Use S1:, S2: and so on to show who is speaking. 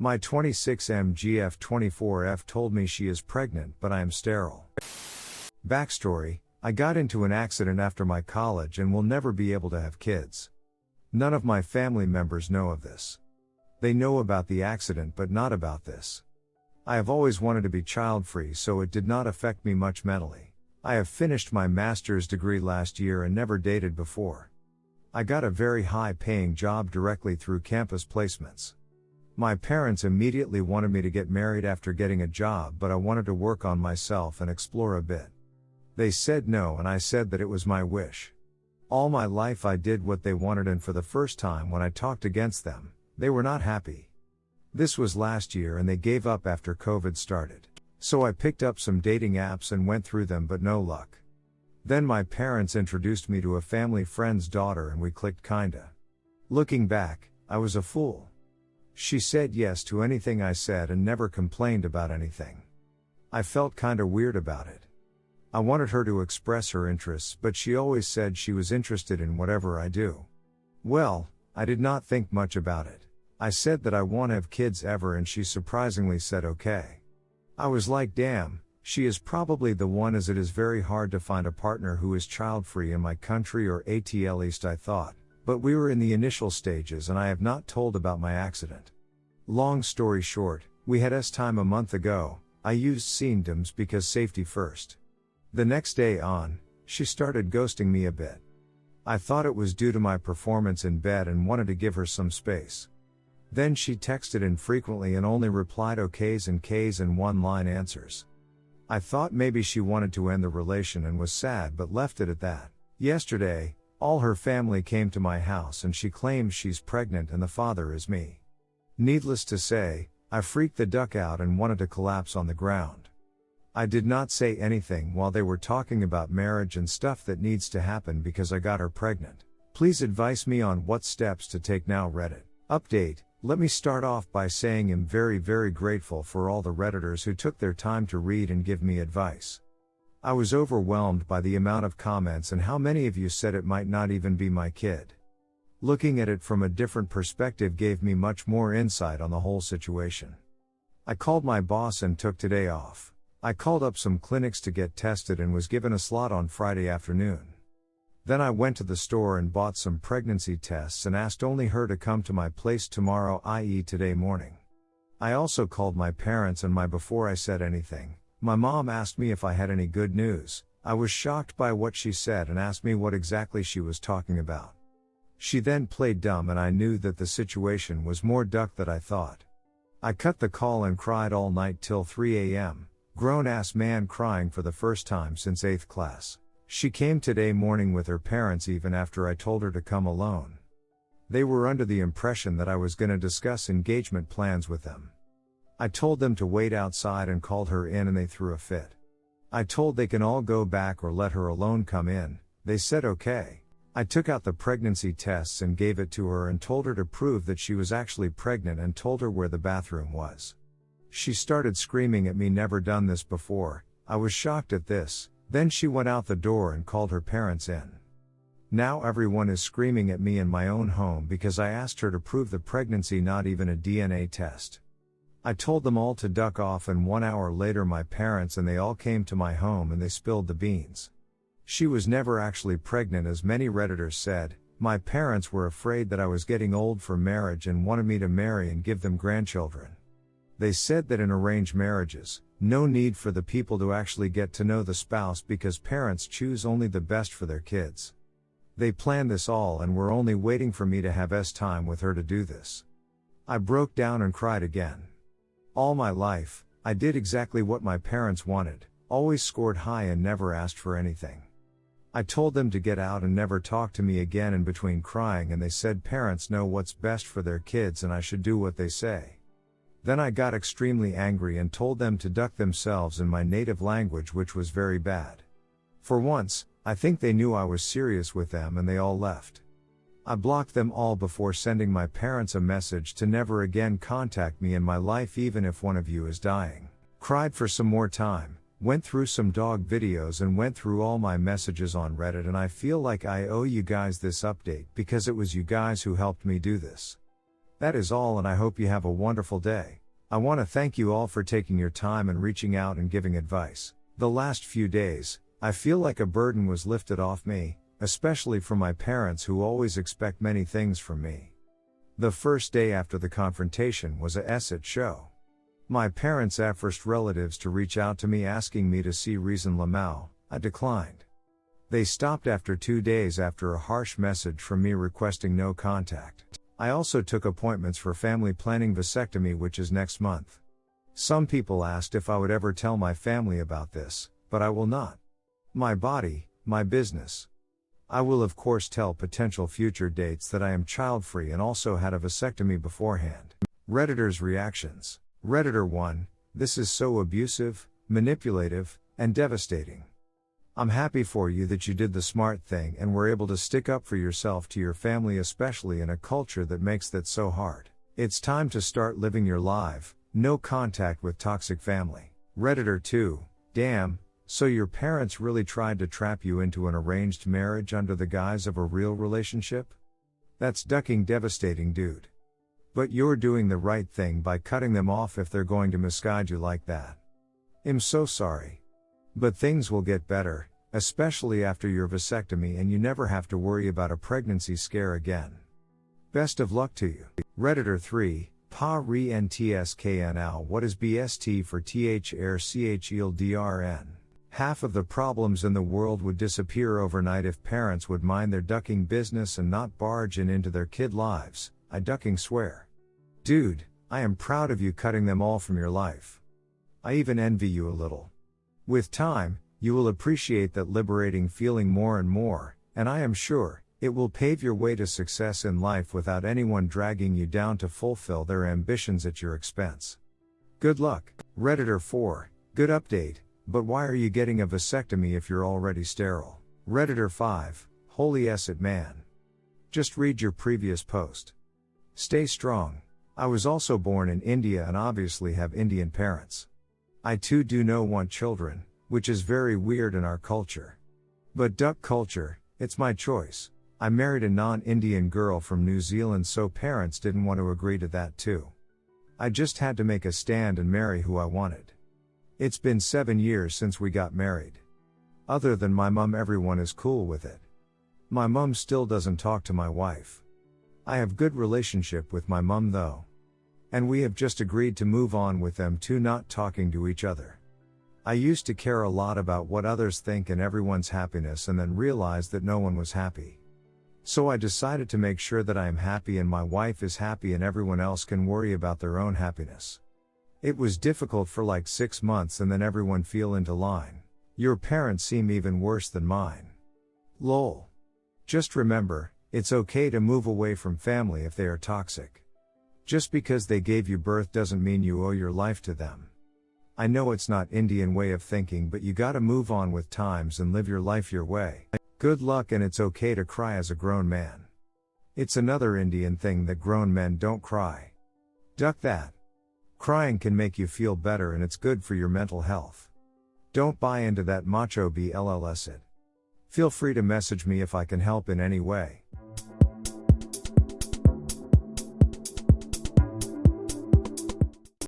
S1: My 26MGF24F told me she is pregnant but I am sterile. Backstory: I got into an accident after my college and will never be able to have kids. None of my family members know of this. They know about the accident but not about this. I have always wanted to be child-free, so it did not affect me much mentally. I have finished my master's degree last year and never dated before. I got a very high-paying job directly through campus placements. My parents immediately wanted me to get married after getting a job, but I wanted to work on myself and explore a bit. They said no, and I said that it was my wish. All my life I did what they wanted, and for the first time when I talked against them, they were not happy. This was last year and they gave up after COVID started. So I picked up some dating apps and went through them, but no luck. Then my parents introduced me to a family friend's daughter and we clicked kinda. Looking back, I was a fool. She said yes to anything I said and never complained about anything. I felt kinda weird about it. I wanted her to express her interests, but she always said she was interested in whatever I do. Well, I did not think much about it. I said that I won't have kids ever and she surprisingly said okay. I was like, damn, she is probably the one, as it is very hard to find a partner who is child-free in my country, or at least I thought, but we were in the initial stages and I have not told about my accident. Long story short, we had time a month ago. I used condoms because safety first. The next day on, she started ghosting me a bit. I thought it was due to my performance in bed and wanted to give her some space. Then she texted infrequently and only replied okays and Ks and one-line answers. I thought maybe she wanted to end the relation and was sad, but left it at that. Yesterday, all her family came to my house and she claims she's pregnant and the father is me. Needless to say, I freaked the duck out and wanted to collapse on the ground. I did not say anything while they were talking about marriage and stuff that needs to happen because I got her pregnant. Please advise me on what steps to take now. Reddit. Update. Let me start off by saying I'm very grateful for all the Redditors who took their time to read and give me advice. I was overwhelmed by the amount of comments and how many of you said it might not even be my kid. Looking at it from a different perspective gave me much more insight on the whole situation. I called my boss and took today off. I called up some clinics to get tested and was given a slot on Friday afternoon. Then I went to the store and bought some pregnancy tests and asked only her to come to my place tomorrow, i.e. today morning. I also called my parents, and before I said anything, my mom asked me if I had any good news. I was shocked by what she said and asked me what exactly she was talking about. She then played dumb and I knew that the situation was more duck than I thought. I cut the call and cried all night till 3 a.m., grown-ass man crying for the first time since 8th class. She came today morning with her parents even after I told her to come alone. They were under the impression that I was gonna discuss engagement plans with them. I told them to wait outside and called her in and they threw a fit. I told they can all go back or let her alone come in. They said okay. I took out the pregnancy tests and gave it to her and told her to prove that she was actually pregnant and told her where the bathroom was. She started screaming at me, never done this before. I was shocked at this. Then she went out the door and called her parents in. Now everyone is screaming at me in my own home because I asked her to prove the pregnancy, not even a DNA test. I told them all to duck off, and 1 hour later my parents and they all came to my home and they spilled the beans. She was never actually pregnant, as many Redditors said. My parents were afraid that I was getting old for marriage and wanted me to marry and give them grandchildren. They said that in arranged marriages, no need for the people to actually get to know the spouse because parents choose only the best for their kids. They planned this all and were only waiting for me to have time with her to do this. I broke down and cried again. All my life, I did exactly what my parents wanted, always scored high and never asked for anything. I told them to get out and never talk to me again in between crying, and they said parents know what's best for their kids and I should do what they say. Then I got extremely angry and told them to duck themselves in my native language, which was very bad. For once, I think they knew I was serious with them and they all left. I blocked them all before sending my parents a message to never again contact me in my life, even if one of you is dying. Cried for some more time, went through some dog videos and went through all my messages on Reddit, and I feel like I owe you guys this update because it was you guys who helped me do this. That is all, and I hope you have a wonderful day. I want to thank you all for taking your time and reaching out and giving advice. The last few days, I feel like a burden was lifted off me, especially from my parents who always expect many things from me. The first day after the confrontation was a shit show. My parents asked first relatives to reach out to me asking me to see Reason Lamau. I declined. They stopped after 2 days after a harsh message from me requesting no contact. I also took appointments for family planning vasectomy, which is next month. Some people asked if I would ever tell my family about this, but I will not. My body, my business. I will of course tell potential future dates that I am child-free and also had a vasectomy beforehand. Redditors' reactions. Redditor 1, this is so abusive, manipulative, and devastating. I'm happy for you that you did the smart thing and were able to stick up for yourself to your family, especially in a culture that makes that so hard. It's time to start living your life, no contact with toxic family. Redditor 2, damn, so your parents really tried to trap you into an arranged marriage under the guise of a real relationship? That's ducking devastating, dude. But you're doing the right thing by cutting them off if they're going to misguide you like that. I'm so sorry. But things will get better, especially after your vasectomy, and you never have to worry about a pregnancy scare again. Best of luck to you. Redditor 3, Pa Re NTSKNL, what is BST for THR CHELDRN? Half of the problems in the world would disappear overnight if parents would mind their ducking business and not barge into their kid lives. I ducking swear. Dude, I am proud of you cutting them all from your life. I even envy you a little. With time, you will appreciate that liberating feeling more and more, and I am sure, it will pave your way to success in life without anyone dragging you down to fulfill their ambitions at your expense. Good luck. Redditor 4, good update, but why are you getting a vasectomy if you're already sterile? Redditor 5, holy it man. Just read your previous post. Stay strong. I was also born in India and obviously have Indian parents. I too do not want children, which is very weird in our culture. But duck culture, it's my choice. I married a non-Indian girl from New Zealand, so parents didn't want to agree to that too. I just had to make a stand and marry who I wanted. It's been 7 years since we got married. Other than my mum, everyone is cool with it. My mum still doesn't talk to my wife. I have good relationship with my mum though. And we have just agreed to move on with them two not talking to each other. I used to care a lot about what others think and everyone's happiness, and then realized that no one was happy. So I decided to make sure that I am happy and my wife is happy and everyone else can worry about their own happiness. It was difficult for like 6 months and then everyone fell into line. Your parents seem even worse than mine. Lol. Just remember, it's okay to move away from family if they are toxic. Just because they gave you birth doesn't mean you owe your life to them. I know it's not Indian way of thinking, but you gotta move on with times and live your life your way. Good luck, and it's okay to cry as a grown man. It's another Indian thing that grown men don't cry. Duck that. Crying can make you feel better and it's good for your mental health. Don't buy into that macho BLLS it. Feel free to message me if I can help in any way.